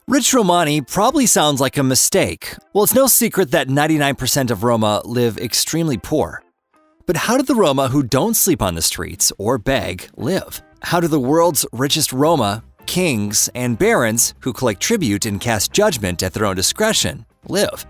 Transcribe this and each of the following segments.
Rich Romani probably sounds like a mistake. Well, it's no secret that 99% of Roma live extremely poor. But how do the Roma who don't sleep on the streets or beg live? How do the world's richest Roma, kings, and barons who collect tribute and cast judgment at their own discretion live?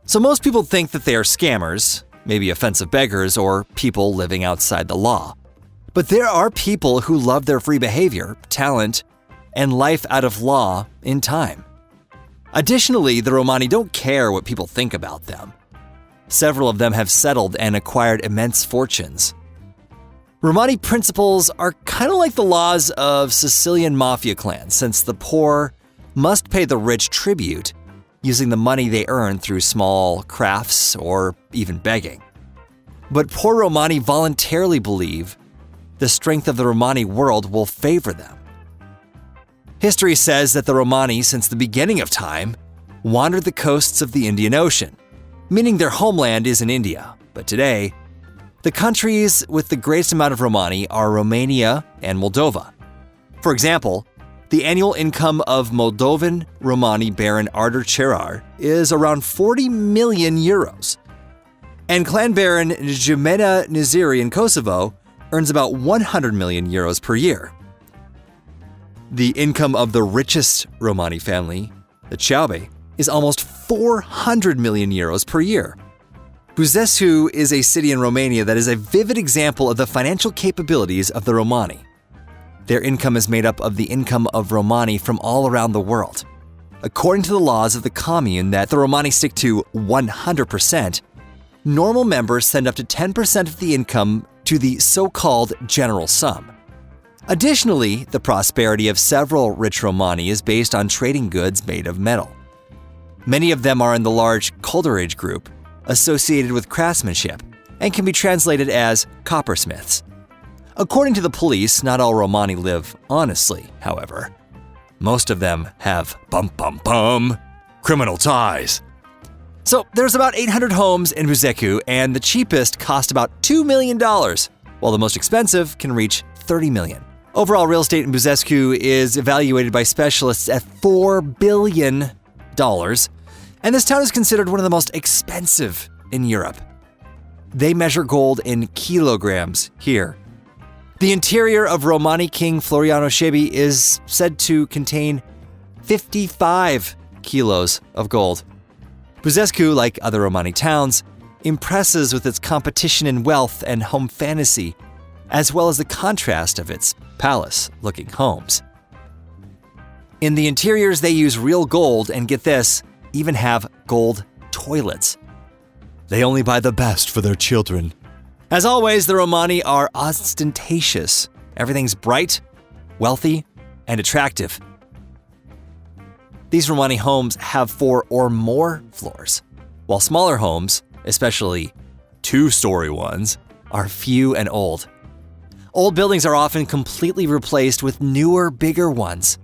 So most people think that they are scammers, maybe offensive beggars, or people living outside the law. But there are people who love their free behavior, talent, and life out of law in time. Additionally, the Romani don't care what people think about them. Several of them have settled and acquired immense fortunes. Romani principles are kind of like the laws of Sicilian mafia clans, since the poor must pay the rich tribute using the money they earn through small crafts or even begging. But poor Romani voluntarily believe the strength of the Romani world will favor them. History says that the Romani, since the beginning of time, wandered the coasts of the Indian Ocean, meaning their homeland is in India. But today, the countries with the greatest amount of Romani are Romania and Moldova. For example, the annual income of Moldovan Romani Baron Artur Cerar is around 40 million euros. And Clan Baron Jumena Naziri in Kosovo earns about 100 million euros per year. The income of the richest Romani family, the Ciaube, is almost 400 million euros per year. Buzău is a city in Romania that is a vivid example of the financial capabilities of the Romani. Their income is made up of the income of Romani from all around the world. According to the laws of the commune that the Romani stick to 100%, normal members send up to 10% of the income to the so-called general sum. Additionally, the prosperity of several rich Romani is based on trading goods made of metal. Many of them are in the large Coleridge group, associated with craftsmanship, and can be translated as coppersmiths. According to the police, not all Romani live honestly, however. Most of them have criminal ties. So there's about 800 homes in Buzău, and the cheapest cost about $2 million, while the most expensive can reach $30 million. Overall, real estate in Buzău is evaluated by specialists at $4 billion, and this town is considered one of the most expensive in Europe. They measure gold in kilograms here. The interior of Romani King Floriano Shebi is said to contain 55 kilos of gold. Buzău, like other Romani towns, impresses with its competition in wealth and home fantasy, as well as the contrast of its palace-looking homes. In the interiors, they use real gold and, get this, even have gold toilets. They only buy the best for their children. As always, the Romani are ostentatious. Everything's bright, wealthy, and attractive. These Romani homes have 4 or more floors, while smaller homes, especially 2-story ones, are few and old. Old buildings are often completely replaced with newer, bigger ones.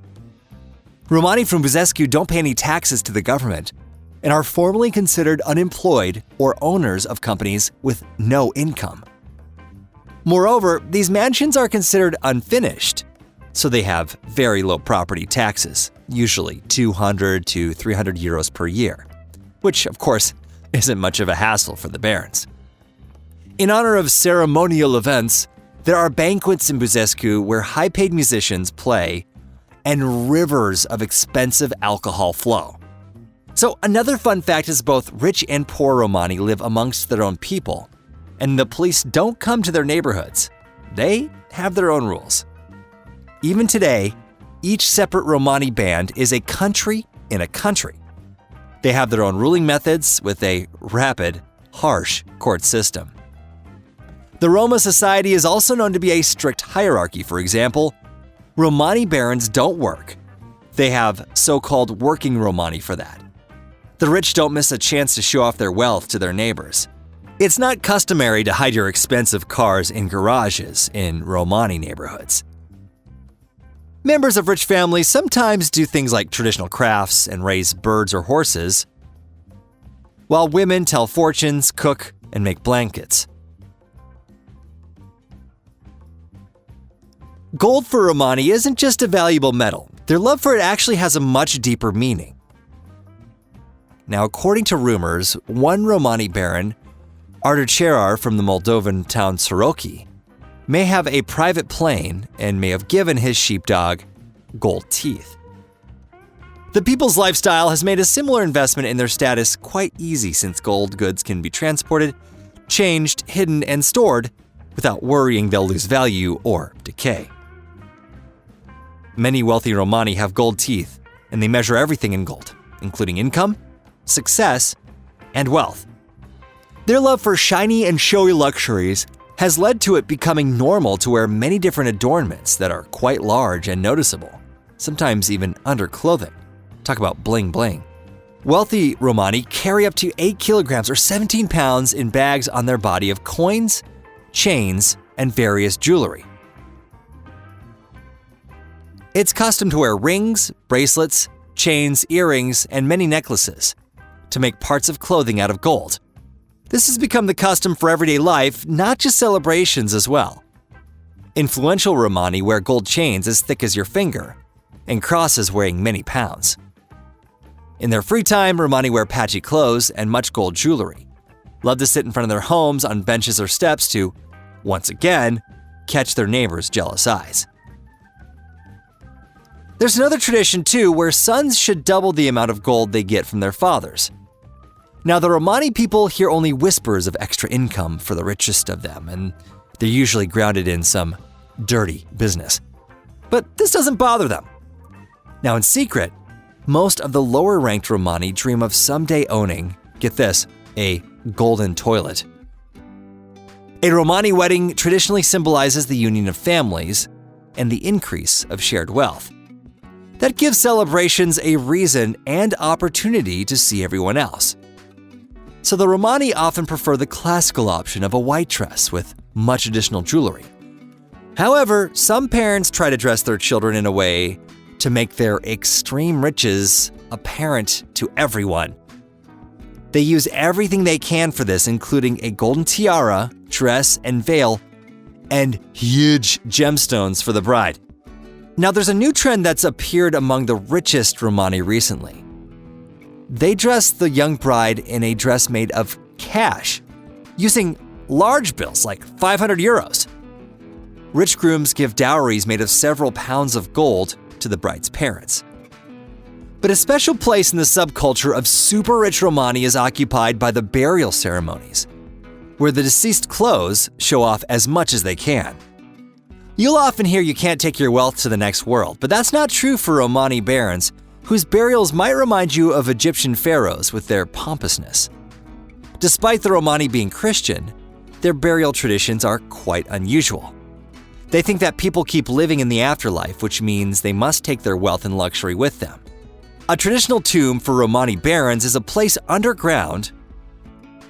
Romani from Buzău don't pay any taxes to the government and are formally considered unemployed or owners of companies with no income. Moreover, these mansions are considered unfinished, so they have very low property taxes, usually 200 to 300 euros per year, which, of course, isn't much of a hassle for the barons. In honor of ceremonial events, there are banquets in Buzău where high-paid musicians play and rivers of expensive alcohol flow. So another fun fact is both rich and poor Romani live amongst their own people, and the police don't come to their neighborhoods. They have their own rules. Even today, each separate Romani band is a country in a country. They have their own ruling methods with a rapid, harsh court system. The Roma society is also known to be a strict hierarchy. For example, Romani barons don't work. They have so-called working Romani for that. The rich don't miss a chance to show off their wealth to their neighbors. It's not customary to hide your expensive cars in garages in Romani neighborhoods. Members of rich families sometimes do things like traditional crafts and raise birds or horses, while women tell fortunes, cook, and make blankets. Gold for Romani isn't just a valuable metal. Their love for it actually has a much deeper meaning. Now, according to rumors, one Romani baron, Artacerar from the Moldovan town Soroki, may have a private plane and may have given his sheepdog gold teeth. The people's lifestyle has made a similar investment in their status quite easy since gold goods can be transported, changed, hidden, and stored without worrying they'll lose value or decay. Many wealthy Romani have gold teeth, and they measure everything in gold, including income, success, and wealth. Their love for shiny and showy luxuries has led to it becoming normal to wear many different adornments that are quite large and noticeable, sometimes even under clothing. Talk about bling bling. Wealthy Romani carry up to 8 kilograms or 17 pounds in bags on their body of coins, chains, and various jewelry. It's custom to wear rings, bracelets, chains, earrings, and many necklaces to make parts of clothing out of gold. This has become the custom for everyday life, not just celebrations as well. Influential Romani wear gold chains as thick as your finger and crosses weighing many pounds. In their free time, Romani wear patchy clothes and much gold jewelry. Love to sit in front of their homes on benches or steps to, once again, catch their neighbors' jealous eyes. There's another tradition too where sons should double the amount of gold they get from their fathers. Now, the Romani people hear only whispers of extra income for the richest of them, and they're usually grounded in some dirty business. But this doesn't bother them. Now, in secret, most of the lower-ranked Romani dream of someday owning, get this, a golden toilet. A Romani wedding traditionally symbolizes the union of families and the increase of shared wealth. That gives celebrations a reason and opportunity to see everyone else. So the Romani often prefer the classical option of a white dress with much additional jewelry. However, some parents try to dress their children in a way to make their extreme riches apparent to everyone. They use everything they can for this, including a golden tiara, dress, and veil, and huge gemstones for the bride. Now, there's a new trend that's appeared among the richest Romani recently. They dress the young bride in a dress made of cash, using large bills like 500 euros. Rich grooms give dowries made of several pounds of gold to the bride's parents. But a special place in the subculture of super rich Romani is occupied by the burial ceremonies, where the deceased clothes show off as much as they can. You'll often hear you can't take your wealth to the next world, but that's not true for Romani barons, whose burials might remind you of Egyptian pharaohs with their pompousness. Despite the Romani being Christian, their burial traditions are quite unusual. They think that people keep living in the afterlife, which means they must take their wealth and luxury with them. A traditional tomb for Romani barons is a place underground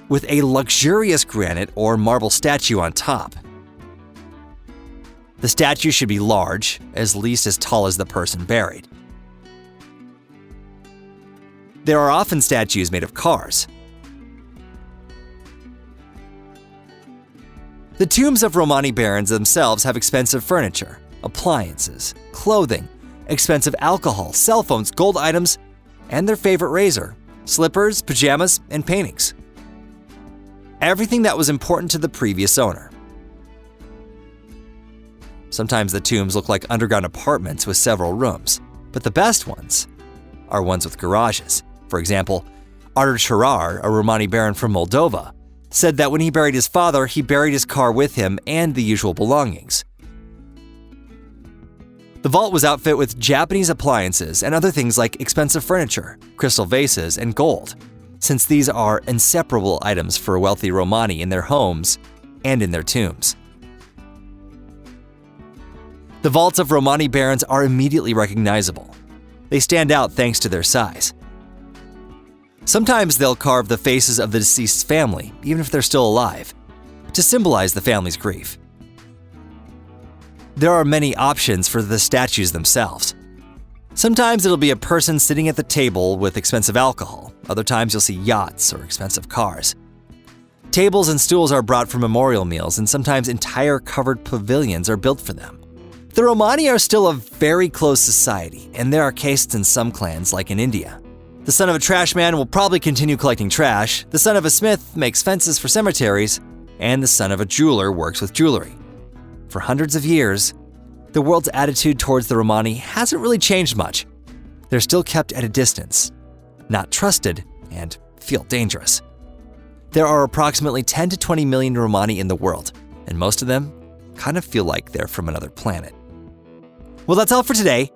with a luxurious granite or marble statue on top. The statue should be large, at least as tall as the person buried. There are often statues made of cars. The tombs of Romani barons themselves have expensive furniture, appliances, clothing, expensive alcohol, cell phones, gold items, and their favorite razor, slippers, pajamas, and paintings. Everything that was important to the previous owner. Sometimes the tombs look like underground apartments with several rooms, but the best ones are ones with garages. For example, Artacerar, a Romani baron from Moldova, said that when he buried his father, he buried his car with him and the usual belongings. The vault was outfitted with Japanese appliances and other things like expensive furniture, crystal vases, and gold, since these are inseparable items for wealthy Romani in their homes and in their tombs. The vaults of Romani barons are immediately recognizable. They stand out thanks to their size. Sometimes they'll carve the faces of the deceased's family, even if they're still alive, to symbolize the family's grief. There are many options for the statues themselves. Sometimes it'll be a person sitting at the table with expensive alcohol. Other times you'll see yachts or expensive cars. Tables and stools are brought for memorial meals, and sometimes entire covered pavilions are built for them. The Romani are still a very close society, and there are castes in some clans, like in India. The son of a trash man will probably continue collecting trash, the son of a smith makes fences for cemeteries, and the son of a jeweler works with jewelry. For hundreds of years, the world's attitude towards the Romani hasn't really changed much. They're still kept at a distance, not trusted, and feel dangerous. There are approximately 10 to 20 million Romani in the world, and most of them kind of feel like they're from another planet. Well, that's all for today.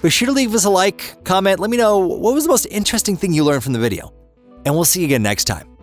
Be sure to leave us a like, comment, let me know what was the most interesting thing you learned from the video. And we'll see you again next time.